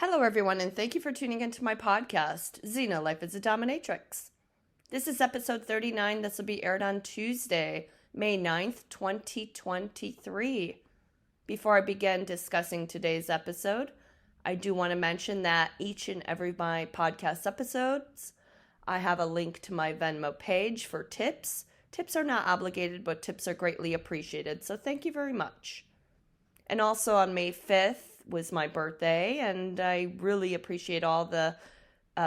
Hello, everyone, and thank you for tuning into my podcast, Xena, Life is a Dominatrix. This is episode 39. This will be aired on Tuesday, May 9th, 2023. Before I begin discussing today's episode, I do want to mention that each and every my podcast episodes, I have a link to my Venmo page for tips. Tips are not obligated, but tips are greatly appreciated, so thank you very much. And also on May 5th, was my birthday, and I really appreciate all the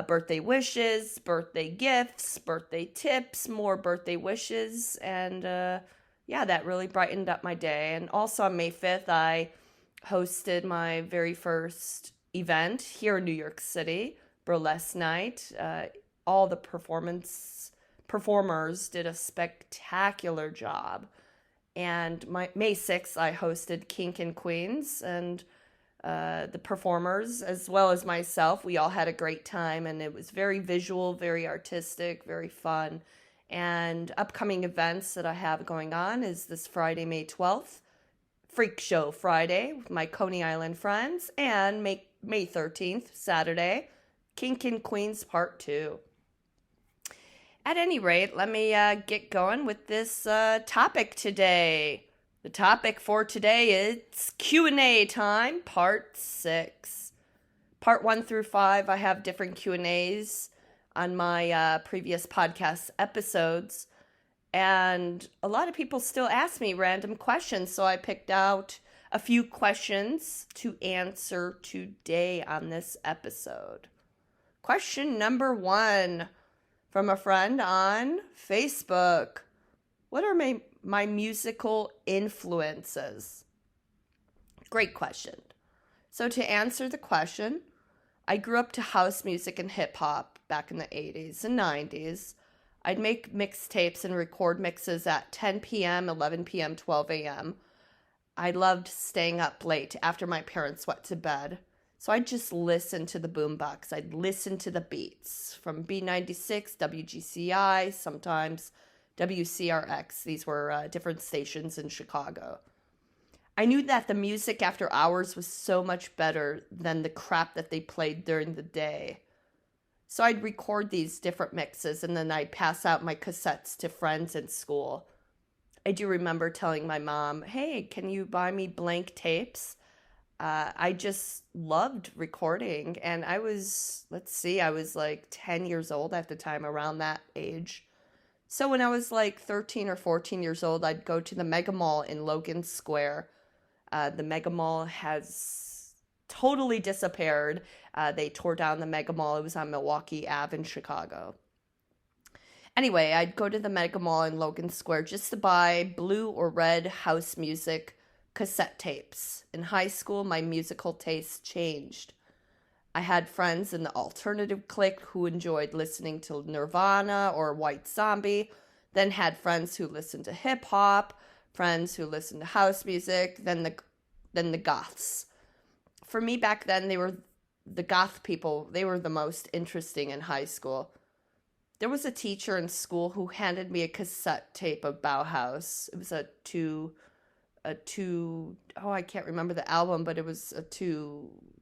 birthday wishes, birthday gifts, birthday tips, more birthday wishes, and that really brightened up my day. And also on May 5th, I hosted my very first event here in New York City, Burlesque Night. All the performers did a spectacular job. And May 6th, I hosted Kink and Queens, and the performers, as well as myself, we all had a great time, and it was very visual, very artistic, very fun. And upcoming events that I have going on is this Friday, May 12th, Freak Show Friday with my Coney Island friends, and May 13th, Saturday, Kink and Queens Part 2. At any rate, let me get going with this topic today. The topic for today is Q&A time, Part 6. Part 1 through 5, I have different Q&As on my previous podcast episodes. And a lot of people still ask me random questions, so I picked out a few questions to answer today on this episode. Question number 1 from a friend on Facebook. What are my musical influences? Great question. So to answer the question, I grew up to house music and hip hop back in the 80s and 90s. I'd make mixtapes and record mixes at 10 p.m., 11 p.m., 12 a.m. I loved staying up late after my parents went to bed. So I'd just listen to the boombox. I'd listen to the beats from B96, WGCI, sometimes WCRX. These were different stations in Chicago. I knew that the music after hours was so much better than the crap that they played during the day. So I'd record these different mixes, and then I'd pass out my cassettes to friends in school. I do remember telling my mom, hey, can you buy me blank tapes? I just loved recording, and I was like 10 years old at the time, around that age. So when I was like 13 or 14 years old, I'd go to the Mega Mall in Logan Square. The Mega Mall has totally disappeared. They tore down the Mega Mall. It was on Milwaukee Ave in Chicago. Anyway, I'd go to the Mega Mall in Logan Square just to buy blue or red house music cassette tapes. In high school, my musical tastes changed. I had friends in the alternative clique who enjoyed listening to Nirvana or White Zombie, then had friends who listened to hip hop, friends who listened to house music, then the goths. For me back then, they were the goth people. They were the most interesting in high school. There was a teacher in school who handed me a cassette tape of Bauhaus. It was I can't remember the album, but it was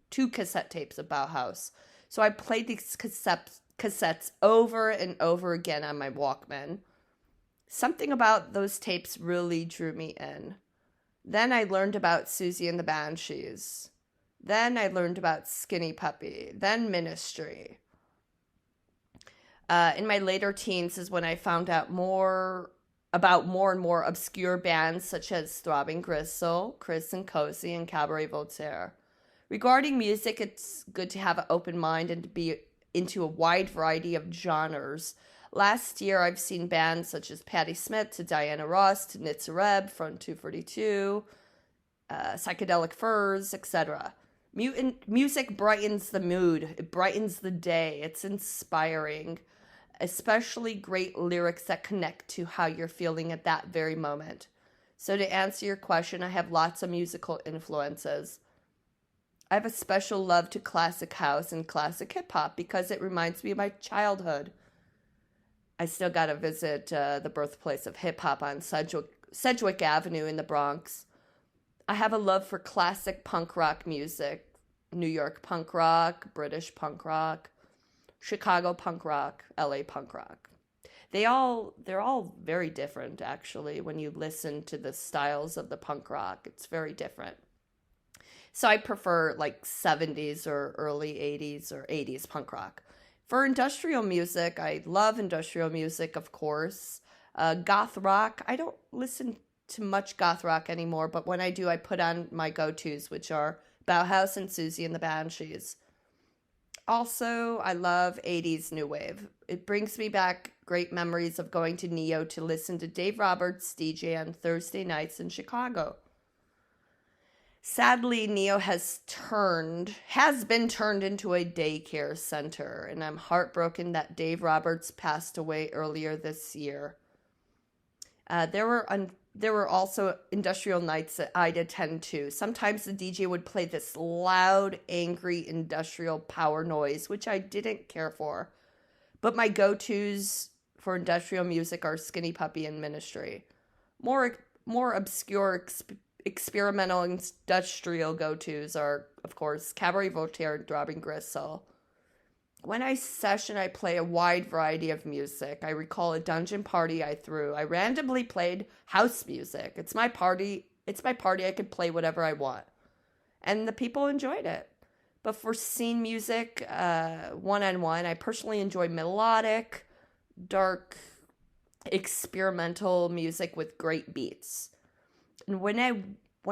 two cassette tapes of Bauhaus. So I played these cassettes over and over again on my Walkman. Something about those tapes really drew me in. Then I learned about Susie and the Banshees. Then I learned about Skinny Puppy. Then Ministry. In my later teens is when I found out more and more obscure bands such as Throbbing Gristle, Chris and Cozy, and Cabaret Voltaire. Regarding music, it's good to have an open mind and to be into a wide variety of genres. Last year, I've seen bands such as Patti Smith to Diana Ross to Nitzareb, Front 242, Psychedelic Furs, etc. Music brightens the mood. It brightens the day. It's inspiring. Especially great lyrics that connect to how you're feeling at that very moment. So to answer your question, I have lots of musical influences. I have a special love to classic house and classic hip-hop because it reminds me of my childhood. I still got to visit the birthplace of hip-hop on Sedgwick Avenue in the Bronx. I have a love for classic punk rock music. New York punk rock, British punk rock, Chicago punk rock, LA punk rock. They're all very different actually when you listen to the styles of the punk rock. It's very different. So I prefer like 70s or early 80s or 80s punk rock. For industrial music, I love industrial music, of course. Goth rock, I don't listen to much goth rock anymore, but when I do, I put on my go-tos, which are Bauhaus and Susie and the Banshees. Also, I love 80s new wave. It brings me back great memories of going to Neo to listen to Dave Roberts DJ on Thursday nights in Chicago. Sadly, Neo has been turned into a daycare center, and I'm heartbroken that Dave Roberts passed away earlier this year. There were also industrial nights that I'd attend to. Sometimes the DJ would play this loud, angry industrial power noise, which I didn't care for. But my go-tos for industrial music are Skinny Puppy and Ministry. More obscure experimental industrial go-tos are, of course, Cabaret Voltaire and Throbbing Gristle. When I session, I play a wide variety of music. I recall a dungeon party I threw. I randomly played house music. It's my party. I could play whatever I want. And the people enjoyed it. But for scene music, one-on-one, I personally enjoy melodic, dark, experimental music with great beats. And when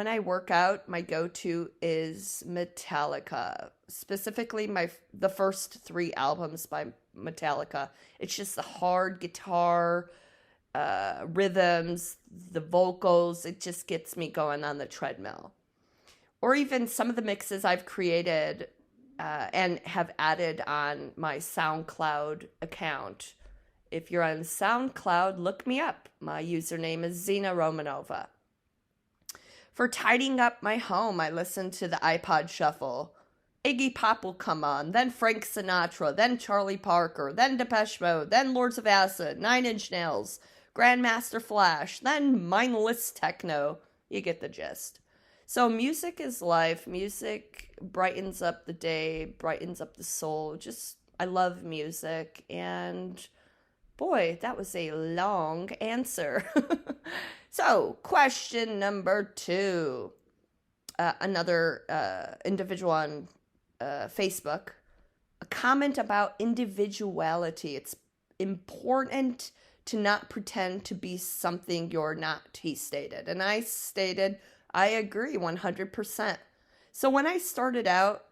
I work out, my go-to is Metallica. Specifically, the first 3 albums by Metallica. It's just the hard guitar, rhythms, the vocals. It just gets me going on the treadmill. Or even some of the mixes I've created and have added on my SoundCloud account. If you're on SoundCloud, look me up. My username is Xena Romanova. For tidying up my home, I listen to the iPod Shuffle. Iggy Pop will come on, then Frank Sinatra, then Charlie Parker, then Depeche Mode, then Lords of Acid, Nine Inch Nails, Grandmaster Flash, then mindless techno. You get the gist. So music is life. Music brightens up the day, brightens up the soul. I love music. And boy, that was a long answer. So, question number 2. Another individual on Facebook. A comment about individuality. It's important to not pretend to be something you're not, he stated. And I stated, I agree 100%. So when I started out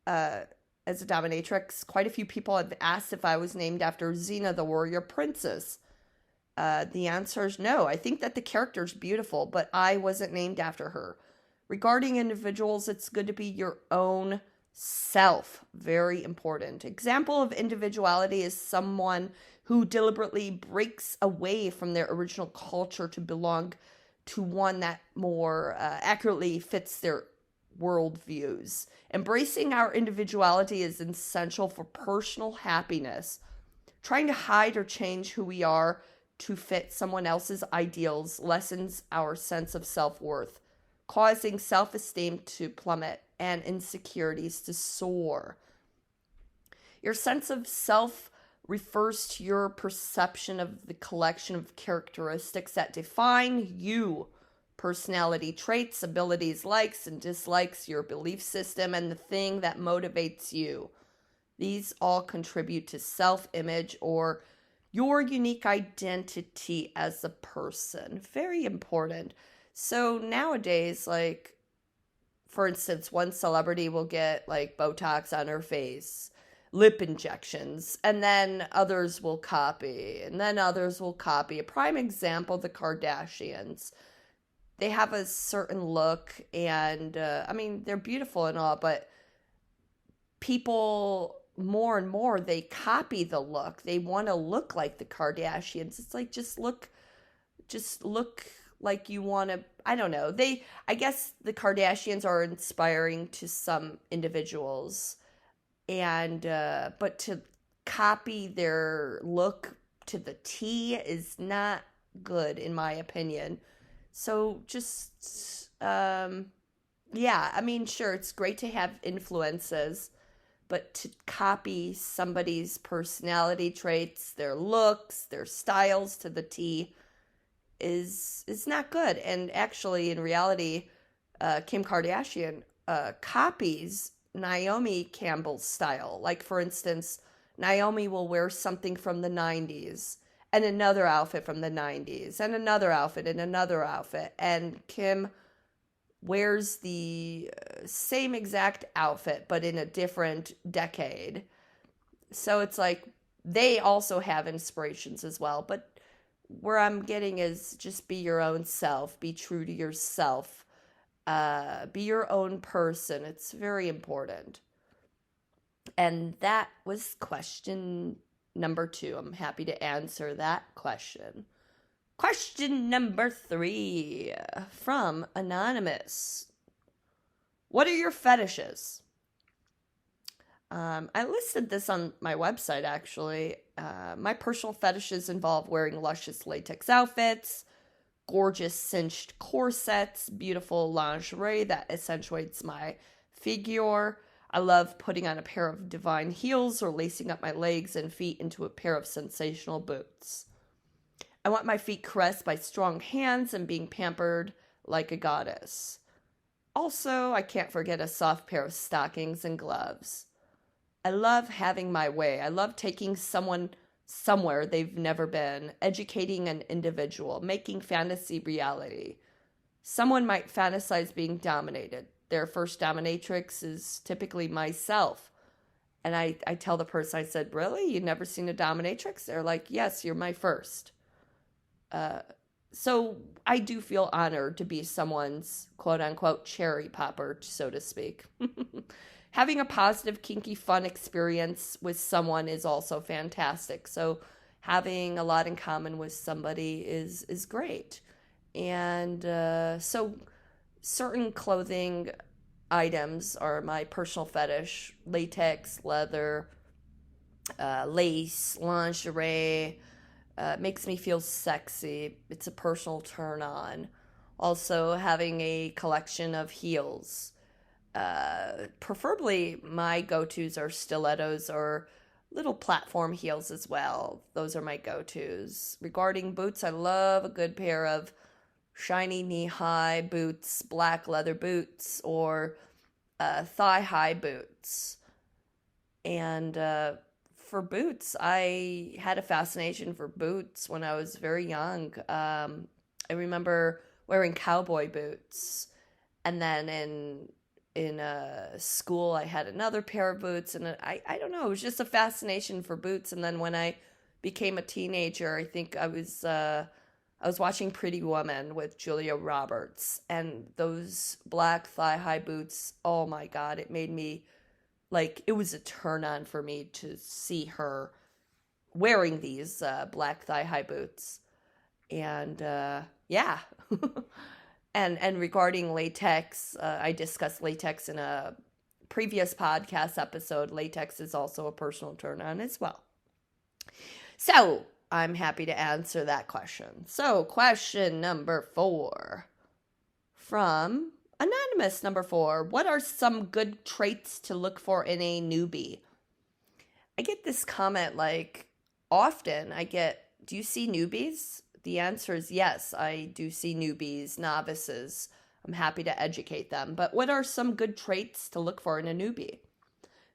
as a dominatrix, quite a few people have asked if I was named after Xena, the warrior princess. The answer is no. I think that the character is beautiful, but I wasn't named after her. Regarding individuals, it's good to be your own self. Very important. Example of individuality is someone who deliberately breaks away from their original culture to belong to one that more accurately fits their worldviews. Embracing our individuality is essential for personal happiness. Trying to hide or change who we are to fit someone else's ideals lessens our sense of self-worth, causing self-esteem to plummet and insecurities to soar. Your sense of self refers to your perception of the collection of characteristics that define you. Personality traits, abilities, likes and dislikes, your belief system, and the thing that motivates you. These all contribute to self-image or your unique identity as a person. Very important. So nowadays, like, for instance, one celebrity will get like Botox on her face, lip injections, and then others will copy, and then others will copy. A prime example, the Kardashians. They have a certain look, and I mean, they're beautiful and all, but people more and more, they copy the look. They want to look like the Kardashians. It's like, just look like you want to, I don't know. I guess the Kardashians are inspiring to some individuals, and but to copy their look to the T is not good, in my opinion. So just Yeah, I mean, sure, it's great to have influences, but to copy somebody's personality traits, their looks, their styles to the T is not good. And actually, in reality, Kim Kardashian copies Naomi Campbell's style. Like, for instance, Naomi will wear something from the 90s and another outfit from the 90s and another outfit and another outfit. And Kim wears the same exact outfit, but in a different decade. So it's like they also have inspirations as well. But where I'm getting is just be your own self, be true to yourself, be your own person. It's very important. And that was question number 2. I'm happy to answer that question. Question number 3 from Anonymous. What are your fetishes? I listed this on my website, actually. My personal fetishes involve wearing luscious latex outfits, gorgeous cinched corsets, beautiful lingerie that accentuates my figure. I love putting on a pair of divine heels or lacing up my legs and feet into a pair of sensational boots. I want my feet caressed by strong hands and being pampered like a goddess. Also, I can't forget a soft pair of stockings and gloves. I love having my way. I love taking someone somewhere they've never been, educating an individual, making fantasy reality. Someone might fantasize being dominated. Their first dominatrix is typically myself. And I tell the person, I said, really? You've never seen a dominatrix? They're like, yes, you're my first. So I do feel honored to be someone's quote unquote cherry popper, so to speak. Having a positive, kinky, fun experience with someone is also fantastic. So having a lot in common with somebody is great. And so certain clothing items are my personal fetish: latex, leather, lace, lingerie. Makes me feel sexy. It's a personal turn on. Also, having a collection of heels. Preferably, my go-tos are stilettos or little platform heels as well. Those are my go-tos. Regarding boots, I love a good pair of shiny knee-high boots, black leather boots, or thigh-high boots. And for boots, I had a fascination for boots when I was very young. I remember wearing cowboy boots, and then in school I had another pair of boots, and I don't know, it was just a fascination for boots. And then when I became a teenager, I think I was watching Pretty Woman with Julia Roberts, and those black thigh-high boots, oh my God, it made me, like, it was a turn on for me to see her wearing these black thigh-high boots. And yeah. And regarding latex, I discussed latex in a previous podcast episode. Latex is also a personal turn on as well. So I'm happy to answer that question. So question number 4 from Anonymous number 4. What are some good traits to look for in a newbie? I get this comment like often. Do you see newbies? The answer is yes, I do see newbies, novices. I'm happy to educate them. But what are some good traits to look for in a newbie?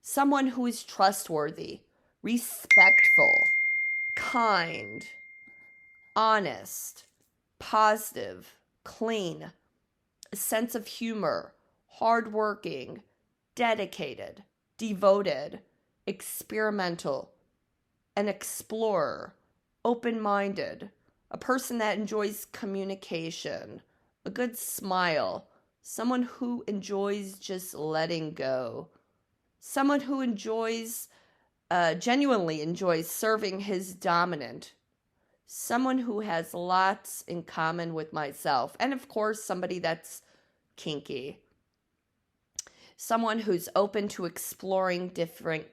Someone who is trustworthy, respectful, kind, honest, positive, clean, a sense of humor, hardworking, dedicated, devoted, experimental, an explorer, open-minded, a person that enjoys communication, a good smile, someone who enjoys just letting go, someone who genuinely enjoys serving his dominant, someone who has lots in common with myself, and of course, somebody that's kinky, someone who's open to exploring different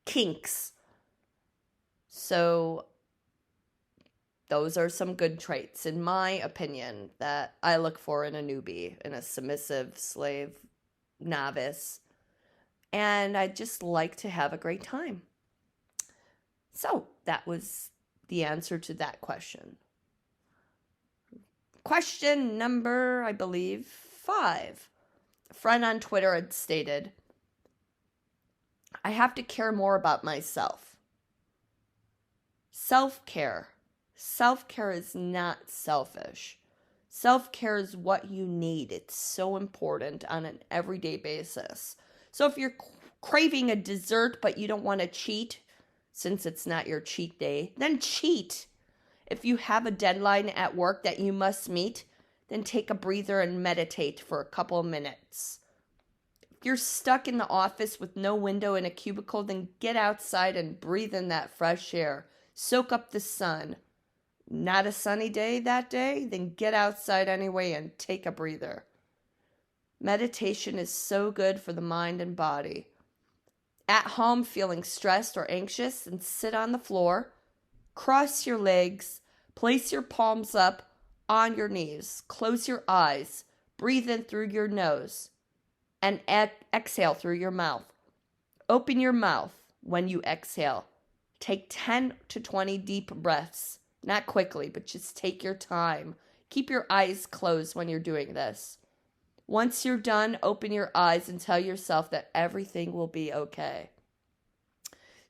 kinks. So those are some good traits, in my opinion, that I look for in a newbie, in a submissive slave novice. And I just like to have a great time. So that was the answer to that question. Question number, I believe, 5. A friend on Twitter had stated, I have to care more about myself. Self-care. Self-care is not selfish. Self-care is what you need. It's so important on an everyday basis. So if you're craving a dessert but you don't want to cheat, since it's not your cheat day, then cheat. If you have a deadline at work that you must meet, then take a breather and meditate for a couple of minutes. If you're stuck in the office with no window in a cubicle, then get outside and breathe in that fresh air. Soak up the sun. Not a sunny day that day? Then get outside anyway and take a breather. Meditation is so good for the mind and body. At home feeling stressed or anxious, then sit on the floor, cross your legs, place your palms up on your knees, close your eyes, breathe in through your nose, and exhale through your mouth. Open your mouth when you exhale. Take 10 to 20 deep breaths. Not quickly, but just take your time. Keep your eyes closed when you're doing this. Once you're done, open your eyes and tell yourself that everything will be okay.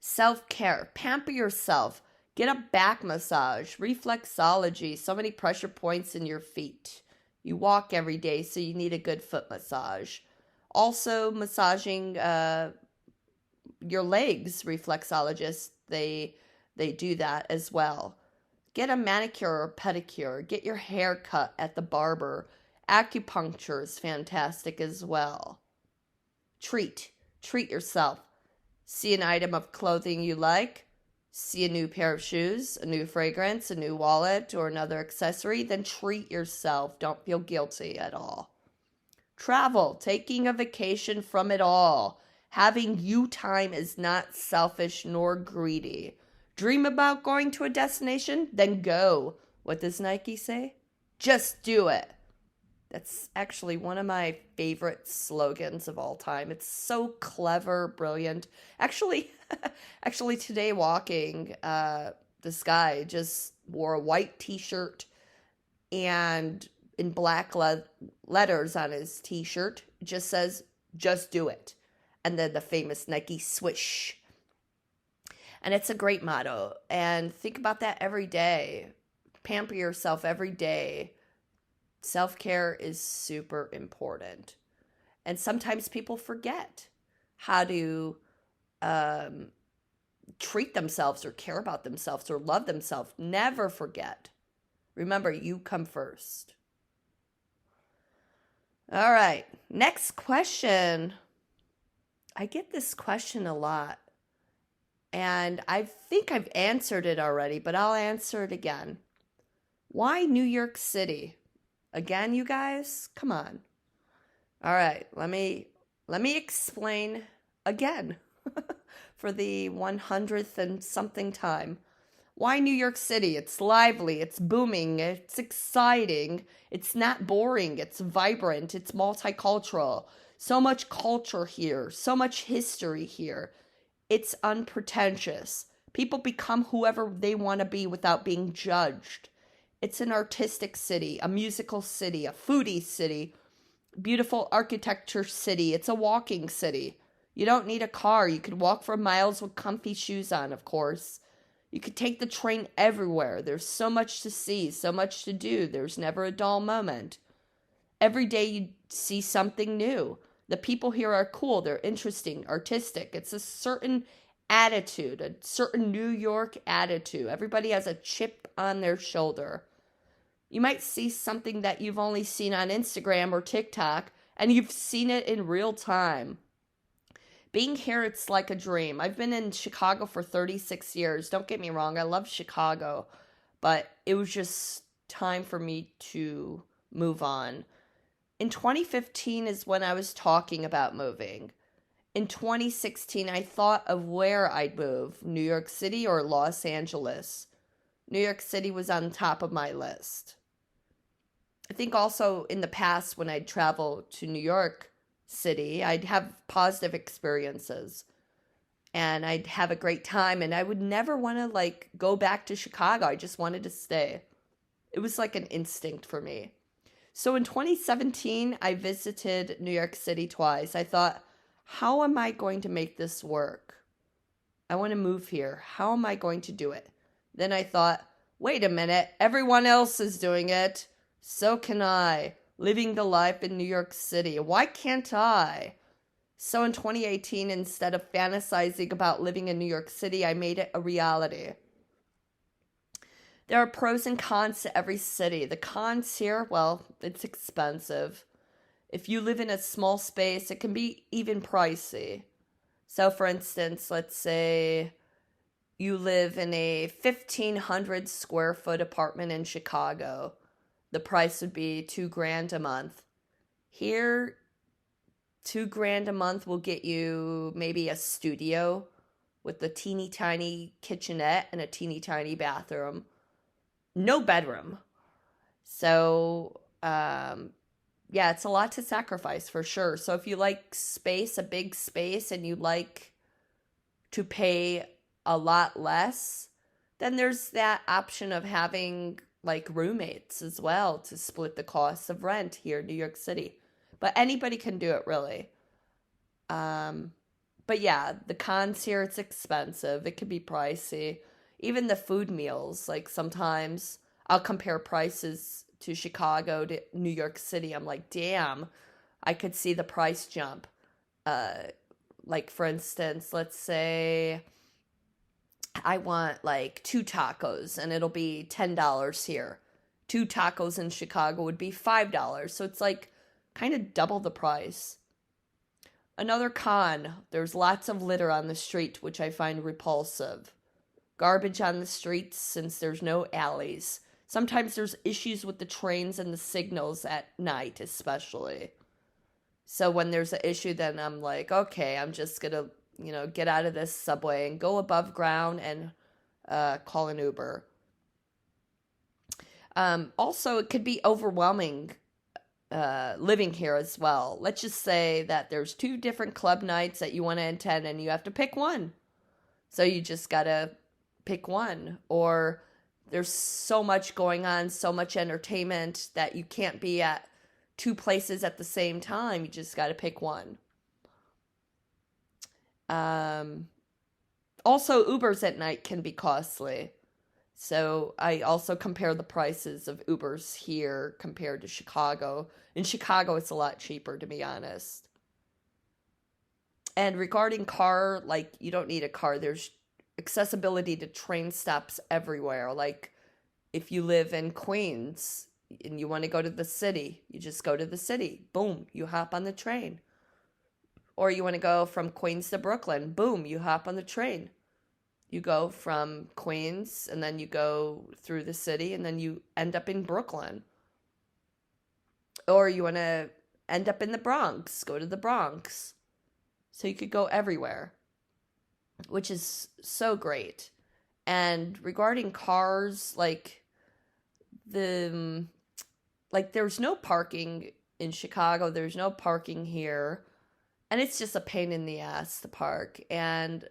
Self-care. Pamper yourself. Get a back massage. Reflexology. So many pressure points in your feet. You walk every day, so you need a good foot massage. Also, massaging your legs. Reflexologists, they do that as well. Get a manicure or pedicure. Get your hair cut at the barber. Acupuncture is fantastic as well. Treat yourself. See an item of clothing you like. See a new pair of shoes, a new fragrance, a new wallet, or another accessory. Then treat yourself. Don't feel guilty at all. Travel. Taking a vacation from it all. Having you time is not selfish nor greedy. Dream about going to a destination? Then go. What does Nike say? Just do it. That's actually one of my favorite slogans of all time. It's so clever, brilliant. Actually today walking, this guy just wore a white t-shirt and in black letters on his t-shirt, it just says, just do it. And then the famous Nike swish. And it's a great motto. And think about that every day. Pamper yourself every day. Self-care is super important. And sometimes people forget how to treat themselves or care about themselves or love themselves. Never forget. Remember, you come first. All right. Next question. I get this question a lot. And I think I've answered it already, but I'll answer it again. Why New York City? Again, you guys? Come on. All right, let me explain again for the 100th and something time. Why New York City? It's lively, it's booming, it's exciting, it's not boring, it's vibrant, it's multicultural. So much culture here, so much history here. It's unpretentious. People become whoever they want to be without being judged. It's an artistic city, a musical city, a foodie city, beautiful architecture city. It's a walking city. You don't need a car. You could walk for miles with comfy shoes on, of course. You could take the train everywhere. There's so much to see, so much to do. There's never a dull moment. Every day you see something new. The people here are cool. They're interesting, artistic. It's a certain attitude, a certain New York attitude. Everybody has a chip on their shoulder. You might see something that you've only seen on Instagram or TikTok, and you've seen it in real time. Being here, it's like a dream. I've been in Chicago for 36 years. Don't get me wrong, I love Chicago, but it was just time for me to move on. In 2015 is when I was talking about moving. In 2016, I thought of where I'd move, New York City or Los Angeles. New York City was on top of my list. I think also in the past when I'd travel to New York City, I'd have positive experiences and I'd have a great time, and I would never want to like go back to Chicago. I just wanted to stay. It was like an instinct for me. So in 2017, I visited New York City twice. I thought, how am I going to make this work? I want to move here. How am I going to do it? Then I thought, wait a minute, everyone else is doing it. So can I. Living the life in New York City. Why can't I? So in 2018, instead of fantasizing about living in New York City, I made it a reality. There are pros and cons to every city. The cons here, well, it's expensive. If you live in a small space, it can be even pricey. So for instance, let's say you live in a 1,500 square foot apartment in Chicago. The price would be $2,000 a month. Here, $2,000 a month will get you maybe a studio with a teeny tiny kitchenette and a teeny tiny bathroom. No bedroom. So, yeah, it's a lot to sacrifice for sure. So if you like space, a big space, and you like to pay a lot less, then there's that option of having like roommates as well to split the cost of rent here in New York City. But anybody can do it really. But yeah, the cons here, it's expensive. It can be pricey. Even the food meals, like sometimes I'll compare prices to Chicago to New York City. I'm like, damn, I could see the price jump. Like for instance, let's say I want like 2 tacos and it'll be $10 here. 2 tacos in Chicago would be $5. So it's like kind of double the price. Another con, there's lots of litter on the street, which I find repulsive. Garbage on the streets since there's no alleys. Sometimes there's issues with the trains and the signals at night, especially. So when there's an issue, then I'm like, okay, I'm just going to, get out of this subway and go above ground and call an Uber. Also, it could be overwhelming living here as well. Let's just say that there's 2 different club nights that you want to attend and you have to pick one. So you just got to pick one. Or there's so much going on, so much entertainment that you can't be at 2 places at the same time. You just got to pick one. Also, Ubers at night can be costly. So I also compare the prices of Ubers here compared to Chicago. In Chicago, it's a lot cheaper, to be honest. And regarding car, like, you don't need a car. There's accessibility to train stops everywhere. Like, if you live in Queens and you want to go to the city, you just go to the city. Boom, you hop on the train. Or you want to go from Queens to Brooklyn. Boom, you hop on the train. You go from Queens and then you go through the city and then you end up in Brooklyn. Or you want to end up in the Bronx, go to the Bronx. So you could go everywhere, which is so great. And regarding cars, there's no parking in Chicago. There's no parking here. And it's just a pain in the ass to park. And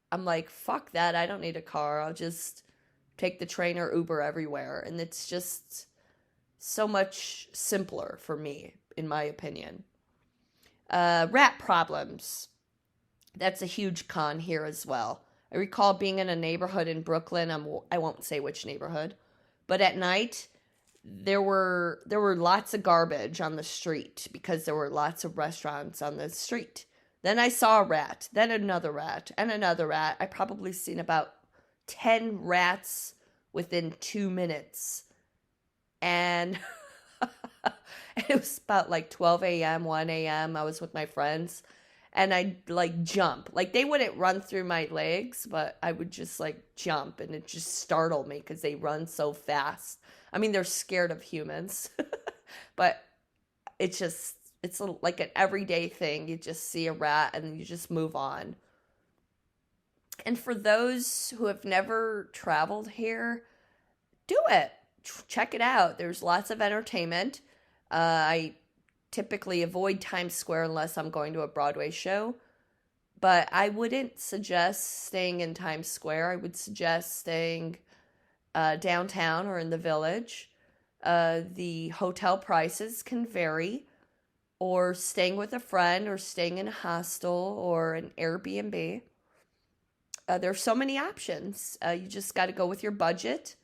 I'm like, fuck that. I don't need a car. I'll just take the train or Uber everywhere. And it's just so much simpler for me, in my opinion. Rat problems. That's a huge con here as well. I recall being in a neighborhood in Brooklyn. I won't say which neighborhood. But at night, there were lots of garbage on the street because there were lots of restaurants on the street. Then I saw a rat, then another rat, and another rat. I probably seen about 10 rats within 2 minutes. And it was about like 12 a.m., 1 a.m. I was with my friends. And I'd jump. They wouldn't run through my legs, but I would just jump. And it just startled me because they run so fast. I mean, they're scared of humans. But it's like an everyday thing. You just see a rat and you just move on. And for those who have never traveled here, do it. Check it out. There's lots of entertainment. I typically avoid Times Square unless I'm going to a Broadway show, but I wouldn't suggest staying in Times Square. I would suggest staying downtown or in the Village. The hotel prices can vary, or staying with a friend, or staying in a hostel or an Airbnb. There's so many options. You just got to go with your budget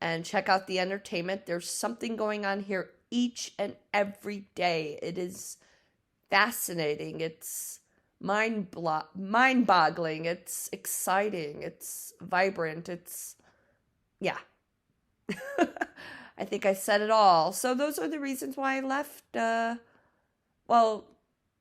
and check out the entertainment. There's something going on here each and every day. It is fascinating. It's mind-boggling. It's exciting. It's vibrant. It's, yeah. I think I said it all. So those are the reasons why I left. Well,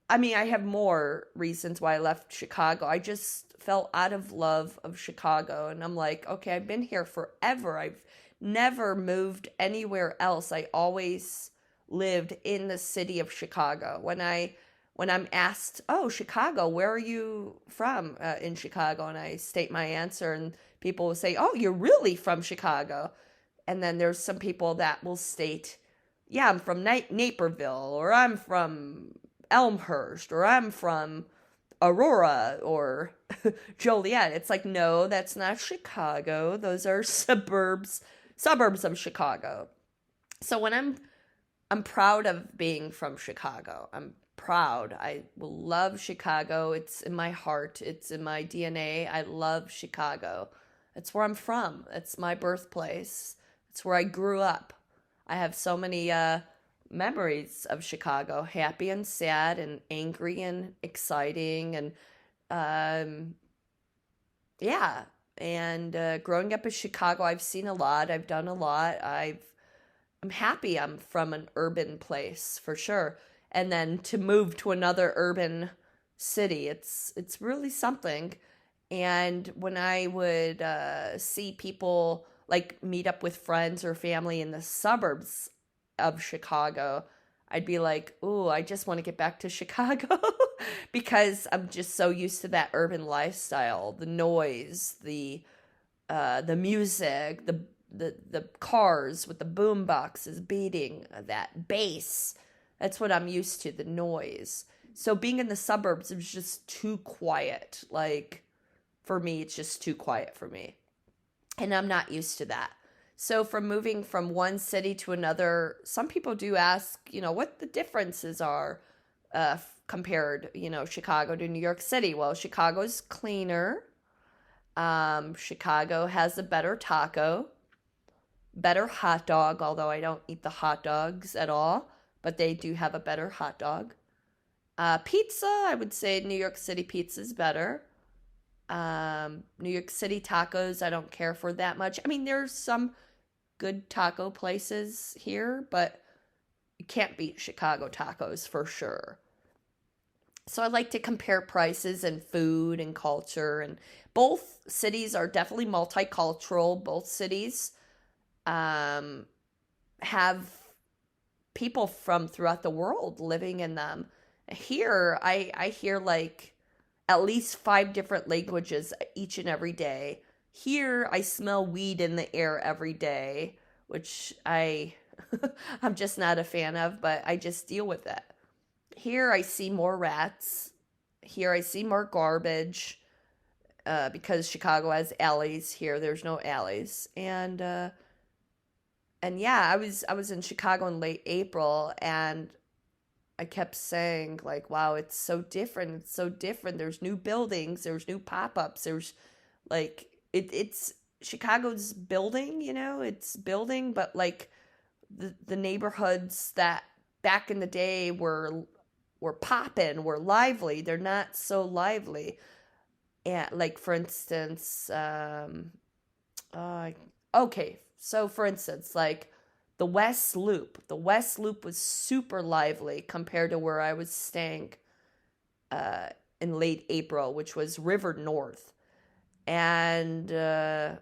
I mean, I have more reasons why I left Chicago. I just fell out of love of Chicago. And I'm like, okay, I've been here forever. I've never moved anywhere else. I always lived in the city of Chicago. When I'm asked, oh, Chicago, where are you from in Chicago? And I state my answer, and people will say, oh, you're really from Chicago. And then there's some people that will state, yeah, I'm from Naperville, or I'm from Elmhurst, or I'm from Aurora, or Joliet. It's like, no, that's not Chicago. Those are suburbs of Chicago. So when I'm proud of being from Chicago. I'm proud. I will love Chicago. It's in my heart. It's in my DNA. I love Chicago. It's where I'm from. It's my birthplace. It's where I grew up. I have so many memories of Chicago, happy and sad and angry and exciting, and yeah. And growing up in Chicago, I've seen a lot. I've done a lot. I'm happy I'm from an urban place for sure. And then to move to another urban city, it's really something. And when I would see people like meet up with friends or family in the suburbs of Chicago, I'd be like, "Ooh, I just want to get back to Chicago," because I'm just so used to that urban lifestyle, the noise, the music, the cars with the boom boxes beating, that bass. That's what I'm used to, the noise. So being in the suburbs, it was just too quiet. Like, for me, it's just too quiet for me. And I'm not used to that. So from moving from one city to another, some people do ask, what the differences are compared, Chicago to New York City. Well, Chicago's cleaner. Chicago has a better taco, better hot dog, although I don't eat the hot dogs at all, but they do have a better hot dog. Pizza, I would say New York City pizza is better. New York City tacos, I don't care for that much. I mean, there's some good taco places here, but you can't beat Chicago tacos for sure. So I like to compare prices and food and culture, and both cities are definitely multicultural. Both cities have people from throughout the world living in them. Here, I hear like at least 5 different languages each and every day. Here, I smell weed in the air every day, which I'm just not a fan of, but I just deal with it. Here, I see more rats. Here, I see more garbage because Chicago has alleys. Here, there's no alleys. And yeah, I was in Chicago in late April, and I kept saying, like, wow, it's so different. It's so different. There's new buildings. There's new pop-ups. There's, like, it's Chicago's building, it's building, but, like, the neighborhoods that back in the day were poppin', were lively. They're not so lively. And, like, for instance, okay, so, for instance, like, the West Loop. The West Loop was super lively compared to where I was staying in late April, which was River North. And, yeah,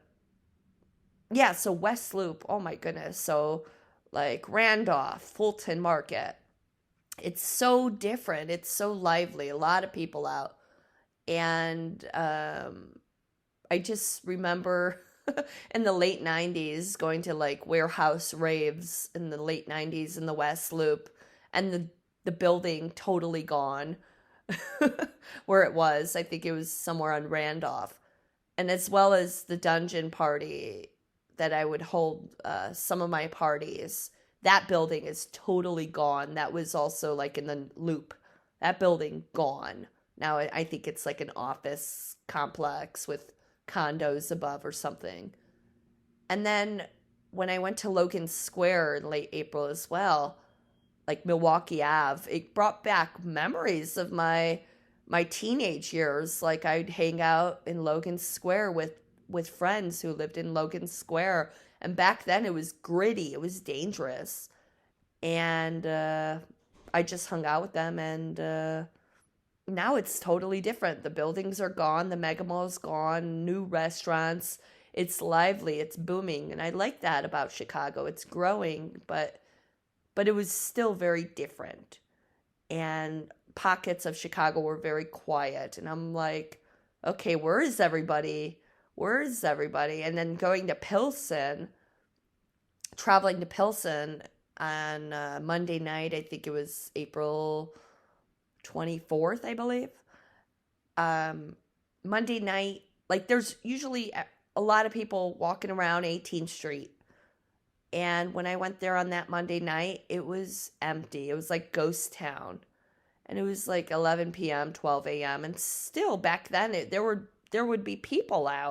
so West Loop, oh my goodness. So, like, Randolph, Fulton Market. It's so different. It's so lively. A lot of people out. And I just remember in the late 90s, going to like warehouse raves in the late 90s in the West Loop, and the building totally gone where it was. I think it was somewhere on Randolph. And as well as the dungeon party that I would hold some of my parties, that building is totally gone. That was also like in the Loop. That building gone. Now I think it's like an office complex with condos above or something. And then when I went to Logan Square in late April as well, like Milwaukee Ave, it brought back memories of my teenage years. Like I'd hang out in Logan Square with friends who lived in Logan Square, and back then it was gritty, it was dangerous, and I just hung out with them, and now it's totally different. The buildings are gone, the mega mall's gone, new restaurants. It's lively, it's booming, and I like that about Chicago. It's growing, but it was still very different. And pockets of Chicago were very quiet, and I'm like, okay, where is everybody? Where is everybody? And then going to Pilsen, traveling to Pilsen on Monday night, I think it was April 24th, I believe. Monday night, like there's usually a lot of people walking around 18th Street. And when I went there on that Monday night, it was empty. It was like ghost town. And it was like 11 p.m., 12 a.m. And still back then, there would be people out.